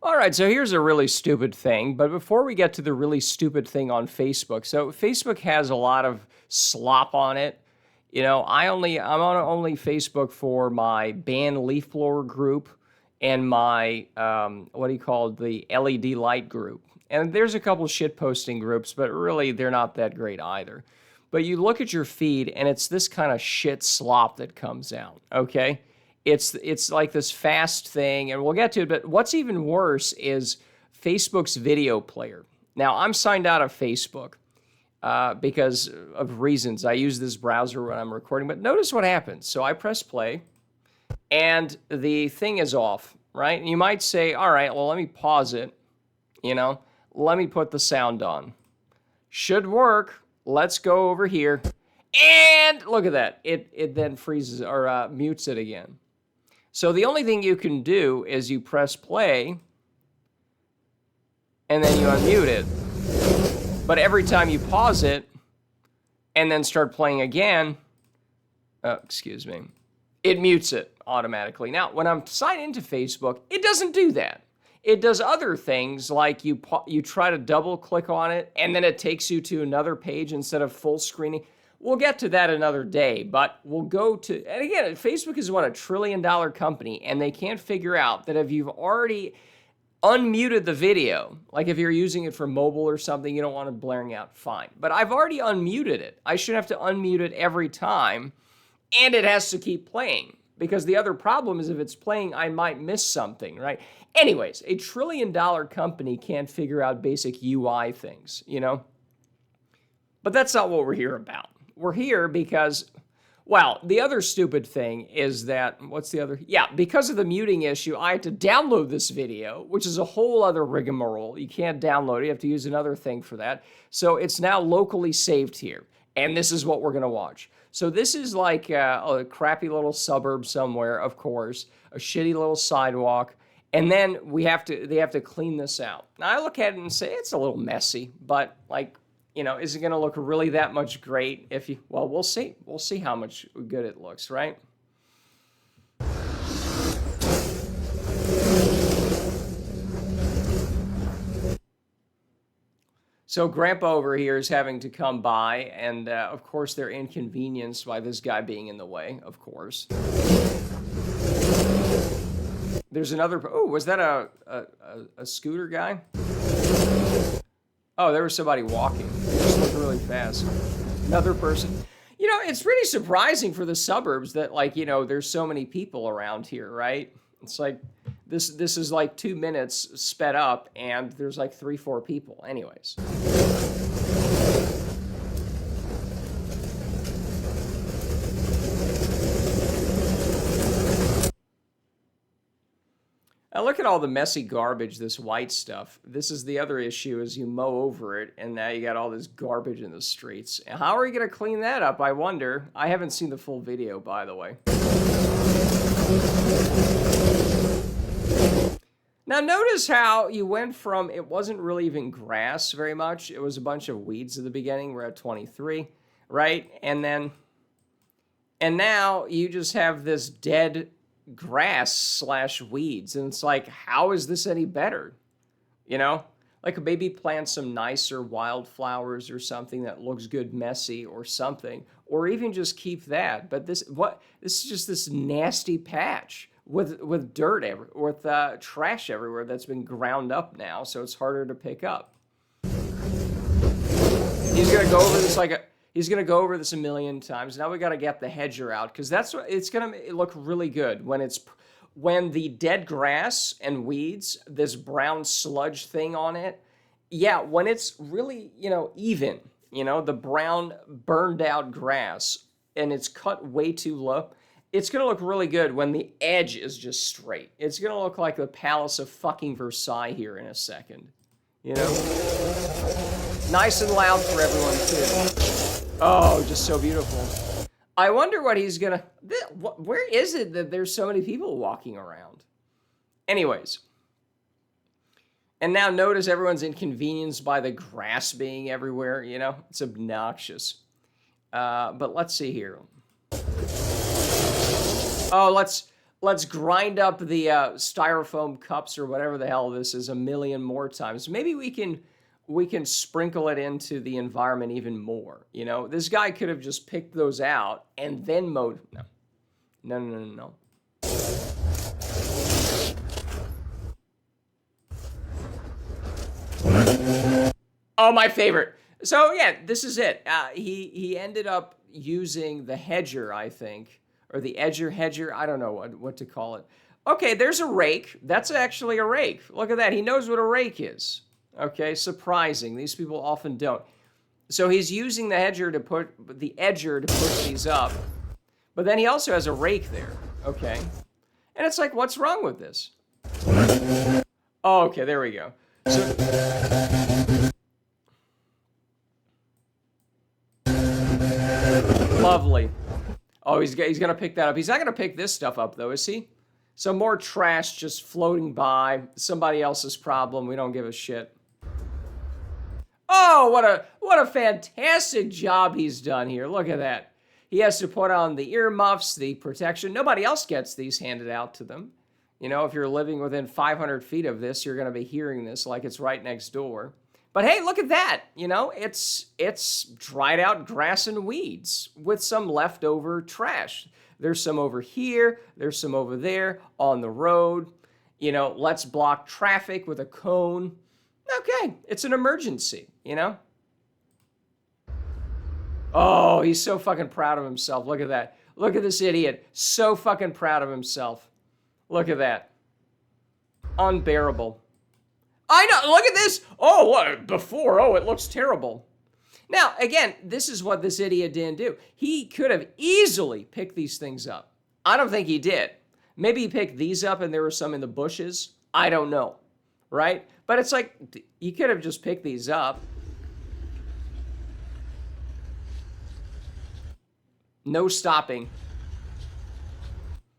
All right, so here's a really stupid thing, but before we get to the really stupid thing on Facebook, so Facebook has a lot of slop on it. I'm on only Facebook for my band leaf blower group and my what do you call it, the LED light group. And there's a couple shit posting groups, but really they're not that great either. But you look at your feed and it's this kind of shit slop that comes out, okay? It's like this fast thing, and we'll get to it, but what's even worse is Facebook's video player. Now, I'm signed out of Facebook because of reasons. I use this browser when I'm recording, but notice what happens. So I press play, and the thing is off, right? And you might say, all right, well, let me pause it, let me put the sound on. Should work. Let's go over here, and look at that. It then freezes or mutes it again. So the only thing you can do is you press play, and then you unmute it. But every time you pause it, and then start playing again, it mutes it automatically. Now, when I'm signed into Facebook, it doesn't do that. It does other things, like you try to double click on it, and then it takes you to another page instead of full screening. We'll get to that another day, but we'll go to, and again, Facebook is what, $1 trillion company, and they can't figure out that if you've already unmuted the video, like if you're using it for mobile or something, you don't want it blaring out, fine. But I've already unmuted it. I should have to unmute it every time, and it has to keep playing, because the other problem is if it's playing, I might miss something, right? Anyways, $1 trillion company can't figure out basic UI things, But that's not what we're here about. We're here because, well, the other stupid thing is that, what's the other? Yeah, because of the muting issue, I had to download this video, which is a whole other rigmarole. You can't download it. You have to use another thing for that. So it's now locally saved here. And this is what we're going to watch. So this is like a crappy little suburb somewhere, of course, a shitty little sidewalk. And then they have to clean this out. Now, I look at it and say, it's a little messy, but is it going to look really that much great well, we'll see. We'll see how much good it looks, right? So Grandpa over here is having to come by, and of course they're inconvenienced by this guy being in the way, of course. There's another, was that a scooter guy? Oh, there was somebody walking. They just looked really fast. Another person. It's pretty surprising for the suburbs that, there's so many people around here, right? It's like, this is like 2 minutes sped up, and there's like 3-4 people. Anyways. Now look at all the messy garbage, this white stuff. This is the other issue, is you mow over it, and now you got all this garbage in the streets. How are you going to clean that up, I wonder? I haven't seen the full video, by the way. Now notice how you went from, it wasn't really even grass very much. It was a bunch of weeds at the beginning. We're at 23, right? And now you just have this dead grass / weeds, and it's like, how is this any better? Like maybe plant some nicer wildflowers or something that looks good messy or something, or even just keep that. But this is just this nasty patch with dirt with trash everywhere that's been ground up now, so it's harder to pick up. He's gonna go over this He's going to go over this a million times. Now we got to get the hedger out, because that's what it's going to look really good when the dead grass and weeds, this brown sludge thing on it. Yeah, when it's really, even, the brown burned out grass, and it's cut way too low, it's going to look really good when the edge is just straight. It's going to look like the Palace of fucking Versailles here in a second. Nice and loud for everyone, too. Oh, just so beautiful. I wonder what he's gonna... Where is it that there's so many people walking around? Anyways. And now notice everyone's inconvenienced by the grass being everywhere, It's obnoxious. But let's see here. Oh, Let's grind up the styrofoam cups or whatever the hell this is a million more times. Maybe we can sprinkle it into the environment even more. You know, this guy could have just picked those out and then mowed. No, no, no, no, no. Oh, my favorite. So yeah, this is it. He ended up using the hedger, I think, or the hedger. I don't know what to call it. Okay, there's a rake. That's actually a rake. Look at that. He knows what a rake is. Okay, surprising. These people often don't. So he's using the edger to push these up. But then he also has a rake there. Okay. And it's like, what's wrong with this? Oh, okay, there we go. So lovely. Oh, he's going to pick that up. He's not going to pick this stuff up, though, is he? So more trash just floating by. Somebody else's problem. We don't give a shit. Oh, what a fantastic job he's done here. Look at that. He has to put on the earmuffs, the protection. Nobody else gets these handed out to them. You know, if you're living within 500 feet of this, you're going to be hearing this like it's right next door. But hey, look at that. You know, it's dried out grass and weeds with some leftover trash. There's some over here. There's some over there on the road. You know, let's block traffic with a cone. Okay, it's an emergency, you know? Oh, he's so fucking proud of himself. Look at that. Look at this idiot. So fucking proud of himself. Look at that. Unbearable. I know. Look at this. Oh, what? Before. Oh, it looks terrible. Now, again, this is what this idiot didn't do. He could have easily picked these things up. I don't think he did. Maybe he picked these up and there were some in the bushes. I don't know. Right? But it's like, you could have just picked these up. No stopping.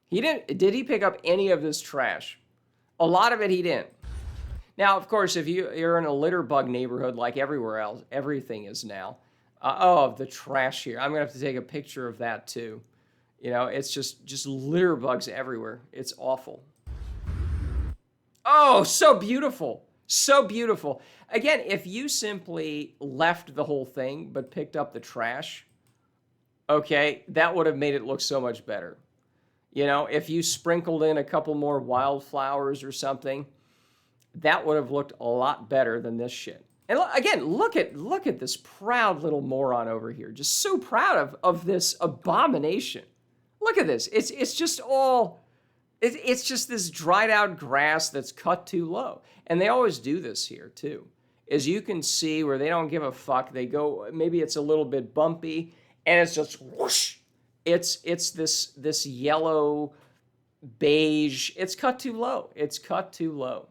He didn't. Did he pick up any of this trash? A lot of it he didn't. Now, of course, if you're in a litter bug neighborhood like everywhere else, everything is now. Oh, the trash here. I'm going to have to take a picture of that too. You know, it's just litter bugs everywhere. It's awful. Oh, so beautiful. So beautiful. Again, if you simply left the whole thing but picked up the trash, okay, that would have made it look so much better. You know, if you sprinkled in a couple more wildflowers or something, that would have looked a lot better than this shit. And again, look at this proud little moron over here. Just so proud of this abomination. Look at this. It's just all... It's just this dried out grass that's cut too low. And they always do this here too. As you can see where they don't give a fuck, they go, maybe it's a little bit bumpy and it's just whoosh. It's this yellow beige. It's cut too low. It's cut too low.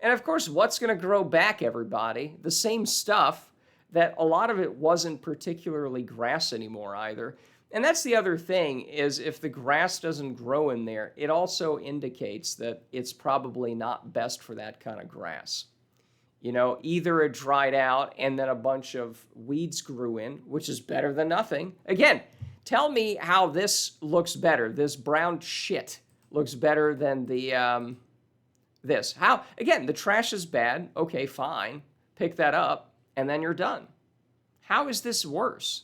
And of course, what's going to grow back, everybody? The same stuff that a lot of it wasn't particularly grass anymore either. And that's the other thing, is if the grass doesn't grow in there, it also indicates that it's probably not best for that kind of grass. You know, either it dried out and then a bunch of weeds grew in, which is better than nothing. Again, tell me how this looks better. This brown shit looks better than the this. How? Again, the trash is bad. Okay, fine. Pick that up, and then you're done. How is this worse?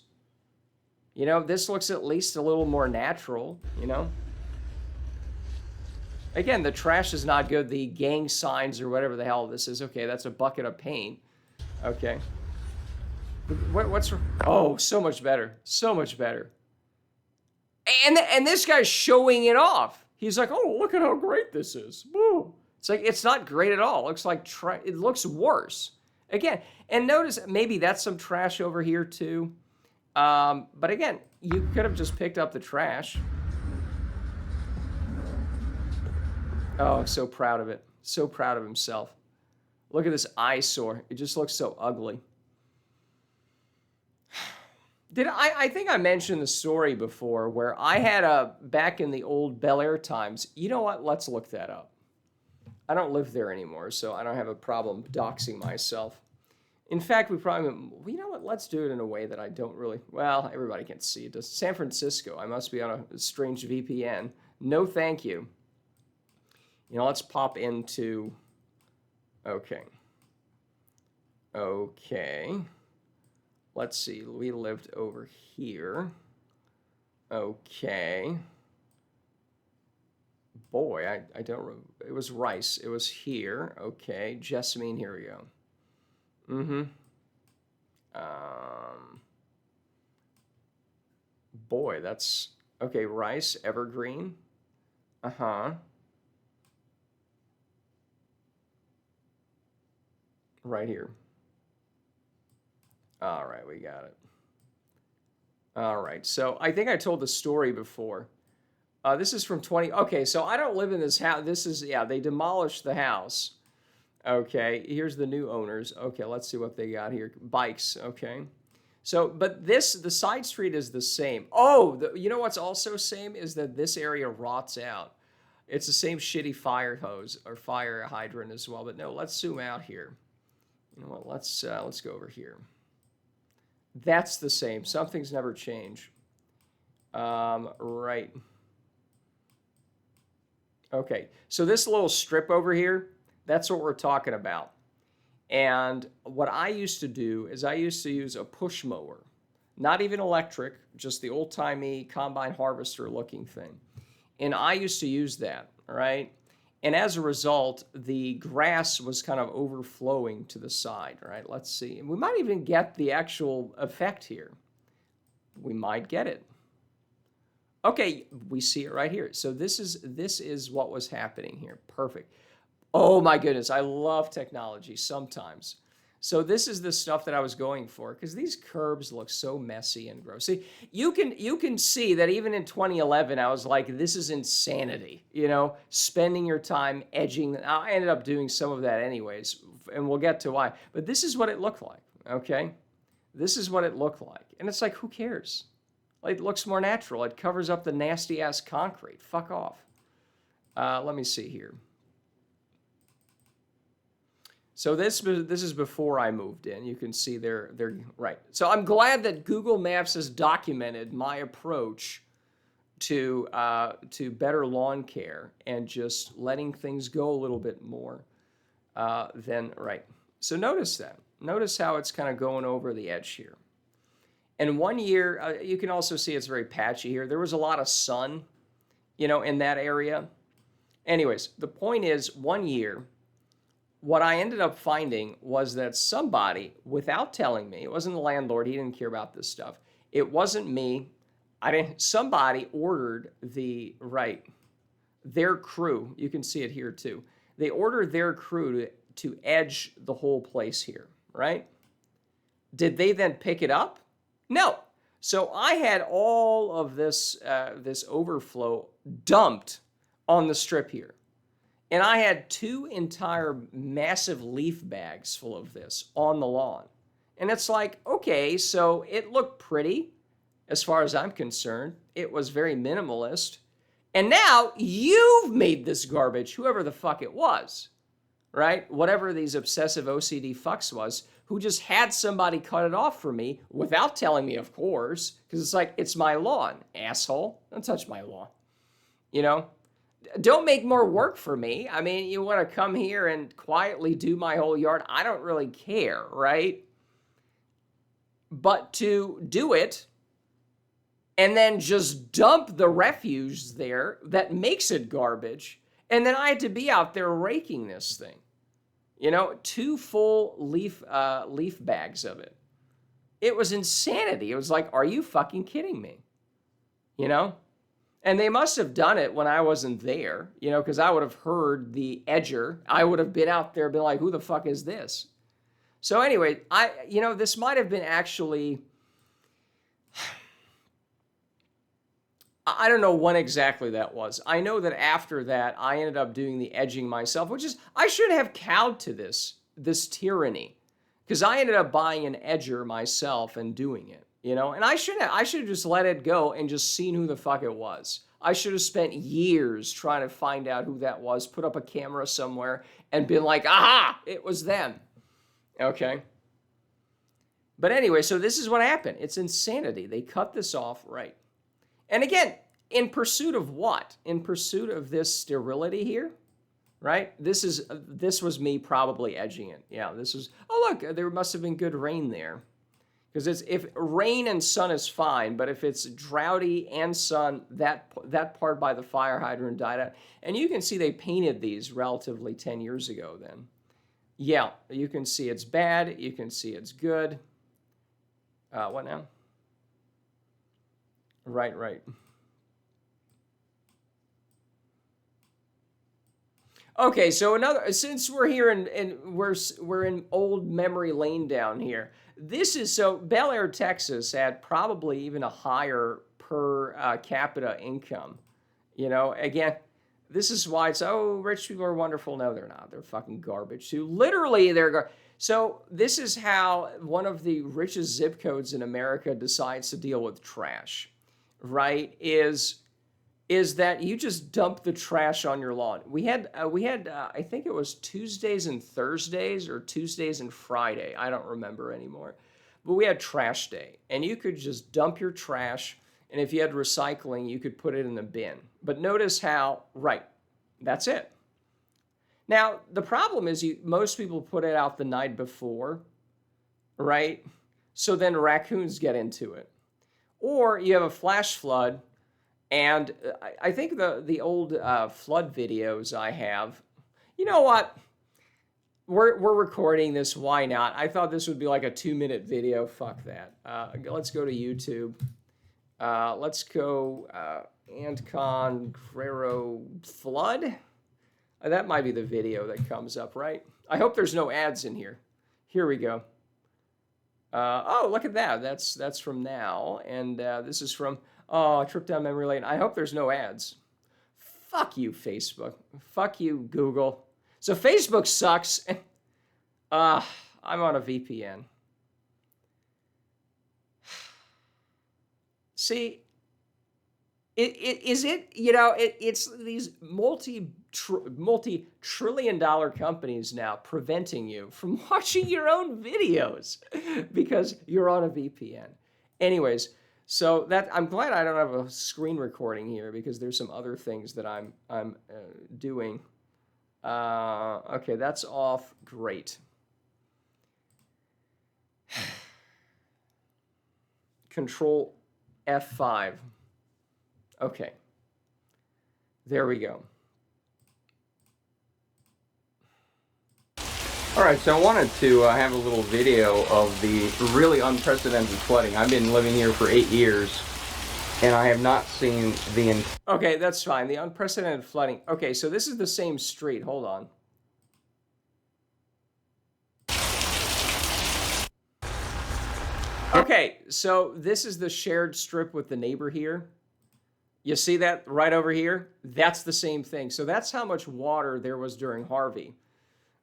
You know, this looks at least a little more natural, you know? Again, the trash is not good. The gang signs or whatever the hell this is. Okay, that's a bucket of paint. Okay. What's... Oh, so much better. So much better. And this guy's showing it off. He's like, oh, look at how great this is. Woo. It's like, it's not great at all. It looks like... it looks worse. Again, and notice maybe that's some trash over here too. But again, you could have just picked up the trash. Oh, so proud of it. So proud of himself. Look at this eyesore. It just looks so ugly. I think I mentioned the story before where I had back in the old Bellaire times. You know what? Let's look that up. I don't live there anymore, so I don't have a problem doxing myself. In fact, we probably, well, you know what, let's do it in a way that I don't really, well, everybody can see it. San Francisco, I must be on a strange VPN. No, thank you. You know, let's pop into, okay. Okay. Let's see, we lived over here. Okay. Boy, I don't, it was rice. It was here. Okay, Jessamine, here we go. Boy, that's, okay, rice, evergreen. Uh-huh. Right here. All right, we got it. All right, so I think I told the story before. This is from 20, okay, so I don't live in this house. This is, yeah, they demolished the house. Okay, here's the new owners. Okay, let's see what they got here. Bikes, okay. So, but this, the side street is the same. Oh, you know what's also same is that this area rots out. It's the same shitty fire hose or fire hydrant as well. But no, let's zoom out here. You know what? Let's go over here. That's the same. Some things never change. Right. Okay, so this little strip over here, that's what we're talking about. And what I used to do is I used to use a push mower, not even electric, just the old-timey combine harvester looking thing. And I used to use that, all right? And as a result, the grass was kind of overflowing to the side, all right? Let's see. And we might even get the actual effect here. We might get it. Okay, we see it right here. So this is what was happening here. Perfect. Oh my goodness, I love technology sometimes. So this is the stuff that I was going for because these curbs look so messy and gross. See, you can see that even in 2011, I was like, this is insanity. You know, spending your time edging. I ended up doing some of that anyways, and we'll get to why. But this is what it looked like, okay? This is what it looked like. And it's like, who cares? Like, it looks more natural. It covers up the nasty-ass concrete. Fuck off. Let me see here. So this is before I moved in. You can see they're right. So I'm glad that Google Maps has documented my approach to better lawn care and just letting things go a little bit more than right. So notice that. Notice how it's kind of going over the edge here. And 1 year, you can also see it's very patchy here. There was a lot of sun, you know, in that area. Anyways, the point is 1 year, what I ended up finding was that somebody, without telling me, it wasn't the landlord, he didn't care about this stuff. It wasn't me. Somebody ordered their crew, you can see it here too. They ordered their crew to edge the whole place here, right? Did they then pick it up? No. So I had all of this overflow dumped on the strip here. And I had 2 entire massive leaf bags full of this on the lawn. And it's like, okay, so it looked pretty as far as I'm concerned. It was very minimalist. And now you've made this garbage, whoever the fuck it was, right? Whatever these obsessive OCD fucks was, who just had somebody cut it off for me without telling me, of course, because it's like, it's my lawn, asshole. Don't touch my lawn, you know? Don't make more work for me. I mean, you want to come here and quietly do my whole yard? I don't really care, right? But to do it and then just dump the refuse there that makes it garbage, and then I had to be out there raking this thing. You know, 2 full leaf bags of it. It was insanity. It was like, are you fucking kidding me? You know? And they must have done it when I wasn't there, you know, because I would have heard the edger. I would have been out there, been like, who the fuck is this? So anyway, this might have been actually, I don't know when exactly that was. I know that after that, I ended up doing the edging myself, which is, I should have cowed to this tyranny, because I ended up buying an edger myself and doing it. You know, and I should have just let it go and just seen who the fuck it was. I should have spent years trying to find out who that was, put up a camera somewhere and been like, aha, it was them. Okay. But anyway, so this is what happened. It's insanity. They cut this off, right? And again, in pursuit of what? In pursuit of this sterility here? right? This was me probably edging it. Yeah, this was, oh look, there must have been good rain there. Because if rain and sun is fine, but if it's droughty and sun, that part by the fire hydrant died out. And you can see they painted these relatively 10 years ago then. Yeah, you can see it's bad. You can see it's good. What now? Right. Okay, so since we're here and we're in old memory lane down here. This is, so Bellaire, Texas had probably even a higher per capita income. You know, again, this is why it's, oh, rich people are wonderful. No, they're not. They're fucking garbage too. Literally, so this is how one of the richest zip codes in America decides to deal with trash, right? Is that you just dump the trash on your lawn. We had I think it was Tuesdays and Thursdays or Tuesdays and Friday. I don't remember anymore. But we had trash day. And you could just dump your trash. And if you had recycling, you could put it in the bin. But notice how, right, that's it. Now, the problem is most people put it out the night before, right? So then raccoons get into it. Or you have a flash flood. And I think the old flood videos I have, you know what? We're recording this. Why not? I thought this would be like a 2-minute video. Fuck that. Let's go to YouTube. Let's go Antcon Guerrero Flood. That might be the video that comes up, right? I hope there's no ads in here. Here we go. Oh, look at that. That's from now. And this is from... Oh, trip down memory lane. I hope there's no ads. Fuck you, Facebook. Fuck you, Google. So Facebook sucks. I'm on a VPN. See, it's these multi-trillion-dollar companies now preventing you from watching your own videos because you're on a VPN. Anyways, so that I'm glad I don't have a screen recording here because there's some other things that I'm doing. Okay, that's off. Great. Control F5. Okay. There we go. All right, so I wanted to have a little video of the really unprecedented flooding. I've been living here for 8 years, and I have not seen the... Okay, that's fine. The unprecedented flooding. Okay, so this is the same street. Hold on. Okay, so this is the shared strip with the neighbor here. You see that right over here? That's the same thing. So that's how much water there was during Harvey.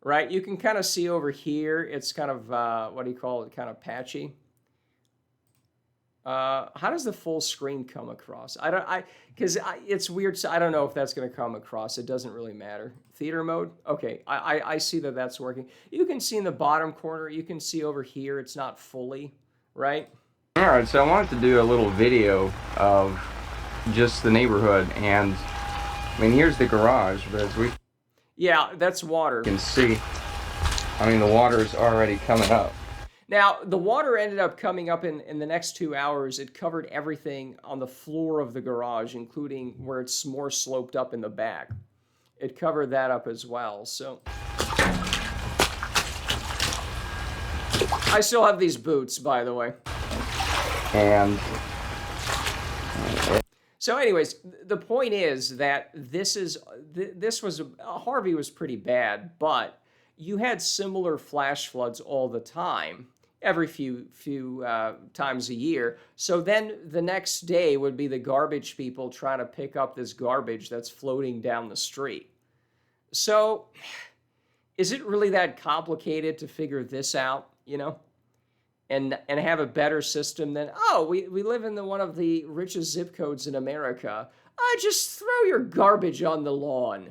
Right, you can kind of see over here, it's kind of, what do you call it, kind of patchy. How does the full screen come across? It's weird, so I don't know if that's going to come across. It doesn't really matter. Theater mode? Okay, I see that that's working. You can see in the bottom corner, you can see over here, it's not fully, right? All right, so I wanted to do a little video of just the neighborhood, and, I mean, here's the garage, but as we... Yeah, that's water. You can see, I mean, the water is already coming up. Now, the water ended up coming up in the next 2 hours. It covered everything on the floor of the garage, including where it's more sloped up in the back. It covered that up as well, so. I still have these boots, by the way. And... So anyways, the point is that Harvey was pretty bad, but you had similar flash floods all the time, every few times a year. So then the next day would be the garbage people trying to pick up this garbage that's floating down the street. So is it really that complicated to figure this out, you know? And have a better system than, oh, we live in one of the richest zip codes in America. Just throw your garbage on the lawn.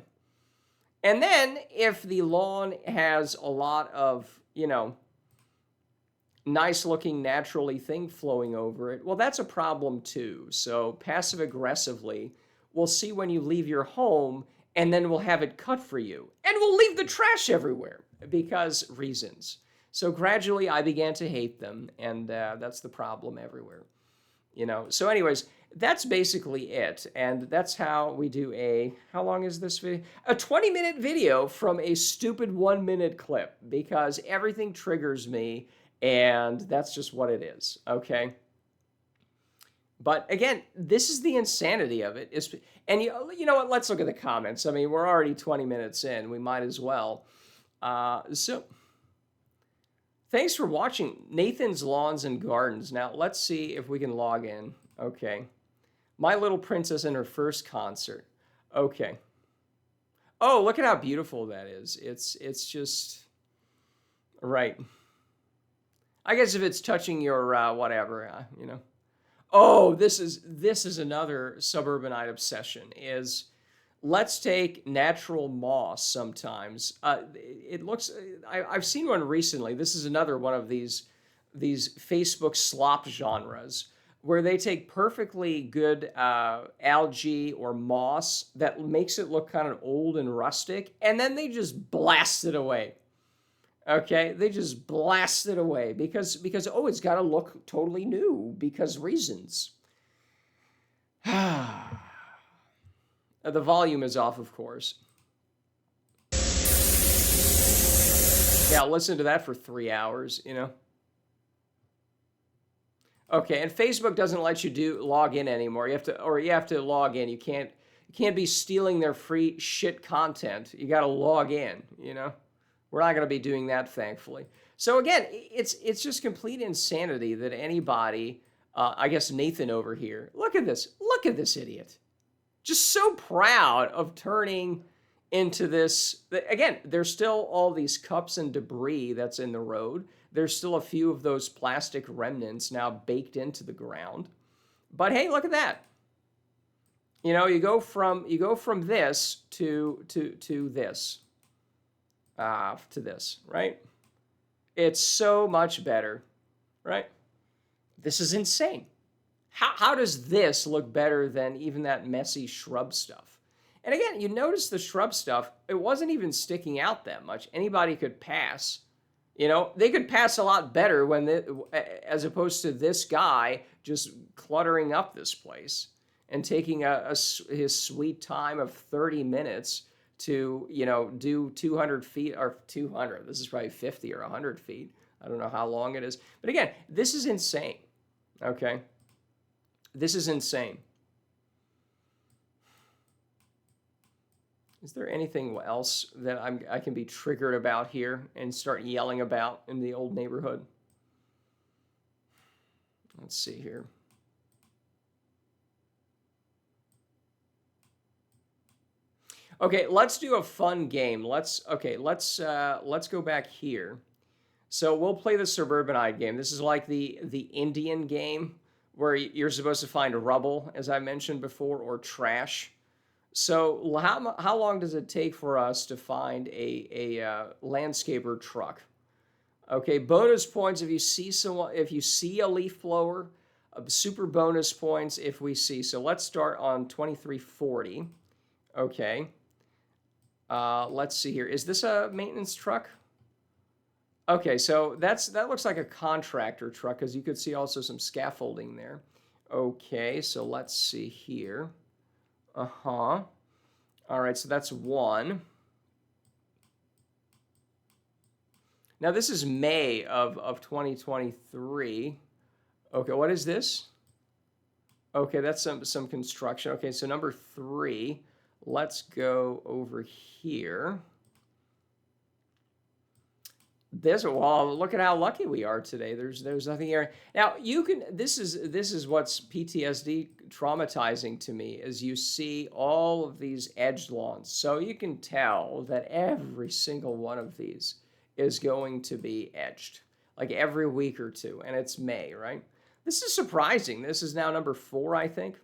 And then if the lawn has a lot of, you know, nice looking naturally thing flowing over it, well, that's a problem too. So passive aggressively, we'll see when you leave your home and then we'll have it cut for you. And we'll leave the trash everywhere because reasons. So gradually I began to hate them, and that's the problem everywhere. So anyways, that's basically it. And that's how we do how long is this video? A 20-minute video from a stupid 1-minute clip, because everything triggers me, and that's just what it is, okay? But again, this is the insanity of it. And you know what? Let's look at the comments. I mean, we're already 20 minutes in. We might as well. So thanks for watching Nathan's Lawns and Gardens. Now, let's see if we can log in. Okay. My Little Princess in her first concert. Okay. Oh, look at how beautiful that is. It's just right. I guess if it's touching your whatever, Oh, this is another suburbanite obsession, is let's take natural moss sometimes. It looks, I've seen one recently. This is another one of these Facebook slop genres where they take perfectly good algae or moss that makes it look kind of old and rustic, and then they just blast it away. Okay, they just blast it away because oh, it's got to look totally new because reasons. The volume is off, of course. Yeah, listen to that for 3 hours, Okay, and Facebook doesn't let you log in anymore. You have to log in. You can't be stealing their free shit content. You got to log in, We're not going to be doing that, thankfully. So again, it's just complete insanity that anybody, I guess Nathan over here, look at this idiot. Just so proud of turning into this. Again, there's still all these cups and debris that's in the road. There's still a few of those plastic remnants now baked into the ground. But hey, look at that. You go from this to this. To this, right? It's so much better, right? This is insane. How does this look better than even that messy shrub stuff? And again, you notice the shrub stuff, it wasn't even sticking out that much. Anybody could pass. They could pass a lot better as opposed to this guy just cluttering up this place and taking his sweet time of 30 minutes to, do 200 feet or 200. This is probably 50 or 100 feet. I don't know how long it is. But again, this is insane. Okay? This is insane. Is there anything else that I can be triggered about here and start yelling about in the old neighborhood? Let's see here. Okay, let's do a fun game. Let's go back here. So we'll play the suburbanite game. This is like the Indian game where you're supposed to find rubble, as I mentioned before, or trash. So how long does it take for us to find a landscaper truck? Okay, bonus points if you see a leaf blower. Super bonus points if we see. So let's start on 2340. Okay. Let's see here. Is this a maintenance truck? Okay, so that looks like a contractor truck because you could see also some scaffolding there. Okay, so let's see here. All right, so that's one. Now this is May of 2023. Okay, what is this? Okay, that's some construction. Okay, so number 3. Let's go over here. Well, look at how lucky we are today. There's nothing here. Now this is what's PTSD traumatizing to me, is you see all of these edged lawns. So you can tell that every single one of these is going to be edged, like every week or two, and it's May, right? This is surprising. This is now number 4, I think.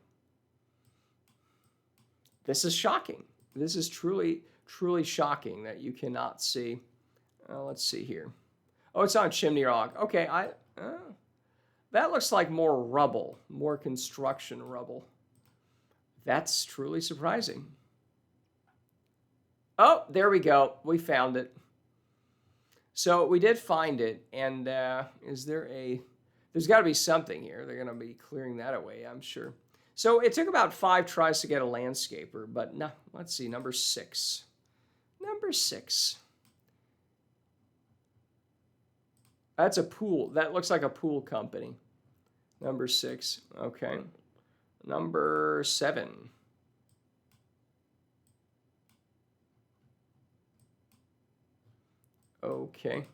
This is shocking. This is truly, truly shocking that you cannot see. Let's see here. Oh, it's on Chimney Rock. Okay, that looks like more rubble, more construction rubble. That's truly surprising. Oh, there we go. We found it. So we did find it, and is there a... There's got to be something here. They're going to be clearing that away, I'm sure. So it took about 5 tries to get a landscaper, but no, let's see, number 6. Number 6. That's a pool. That looks like a pool company. Number 6. Okay. Number 7. Okay.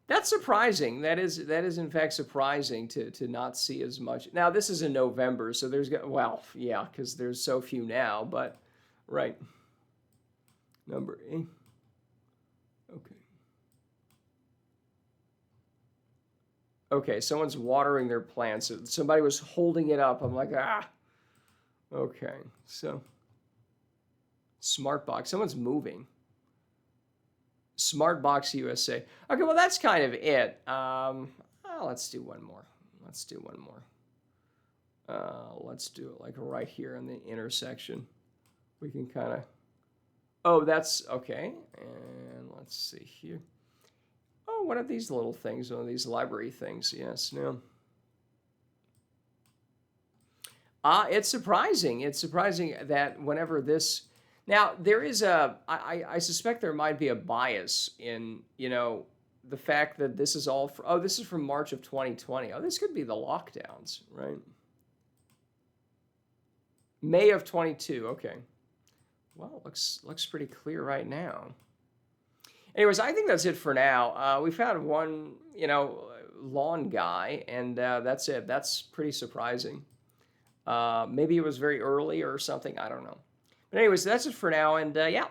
That's surprising. That is in fact surprising to not see as much. Now this is in November, so there's well, yeah, because there's so few now, but right. Number 8. Okay. Okay, someone's watering their plants. Somebody was holding it up. I'm like, ah. Okay, so smart box. Someone's moving. Smart Box USA. Okay, well, that's kind of it. Let's do one more. Let's do one more. Let's do it like right here in the intersection. We can kind of... Oh, that's... Okay. And let's see here. Oh, one of these little things. One of these library things. Yes, no. It's surprising. It's surprising that whenever this... Now, there is I suspect there might be a bias in, the fact that this is all, this is from March of 2020. Oh, this could be the lockdowns, right? May of 22, okay. Well, it looks pretty clear right now. Anyways, I think that's it for now. We found one, lawn guy, and that's it. That's pretty surprising. Maybe it was very early or something, I don't know. But anyways, that's it for now, and yeah,